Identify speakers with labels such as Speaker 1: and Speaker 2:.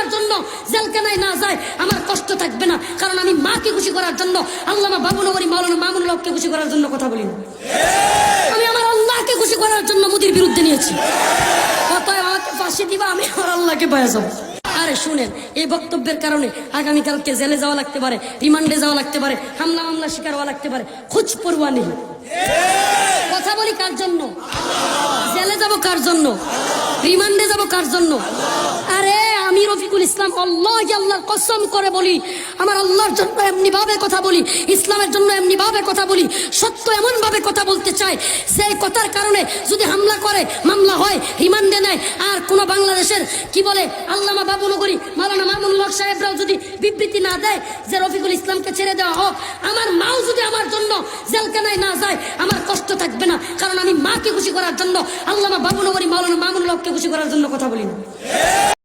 Speaker 1: আমার জন্য জেলখানায় না যায় আমার কষ্ট থাকবে না, কারণ আমি মাকে খুশি করার জন্য, আল্লামা বাবুনগরী মাওলানা মামুনুল হককে খুশি করার জন্য কথা বলি না। আমি আমার আল্লাহকে খুশি করার জন্য মোদির বিরুদ্ধে নিয়েছি। অতএব আমাকে ফাঁসি দিবা, আমি আমার আল্লাহকে পায়ে যাবো। আরে শুনেন, এই বক্তব্যের কারণে আগামীকালকে জেলে যাওয়া লাগতে পারে, রিমান্ডে যাওয়া লাগতে পারে, হামলা মামলা শিকার হওয়া লাগতে পারে, খোঁজ পরোয়া নেই। কথা বলি কার জন্য? জেলে যাব কার জন্য? রিমান্ডে যাব কার জন্য? আরে আমি রফিকুল ইসলাম আল্লাহর কসম করে বলি, আমার আল্লাহর জন্য এমনি ভাবে কথা বলি, ইসলামের জন্য এমনি ভাবে কথা বলি, সত্য এমন ভাবে কথা বলতে চাই, সেই কথার কারণে যদি হামলা করে, মামলা হয়, রিমান্ডে নেয়, আর কোন বাংলাদেশের কি বলে আল্লামা বাবুনগরী মাওলানা মামুনুল হক সাহেবরাও যদি বিবৃতি না দেয় যে রফিকুল ইসলামকে ছেড়ে দেওয়া হোক, আমার মাও যদি আমার জন্য জেলখানায় না যায় আমার কষ্ট থাকবে না, কারণ আমি মাকে খুশি করার জন্য, আল্লামা বাবুনগরী মাওলানা মামুনুল হককে খুশি করার জন্য কথা বলি না।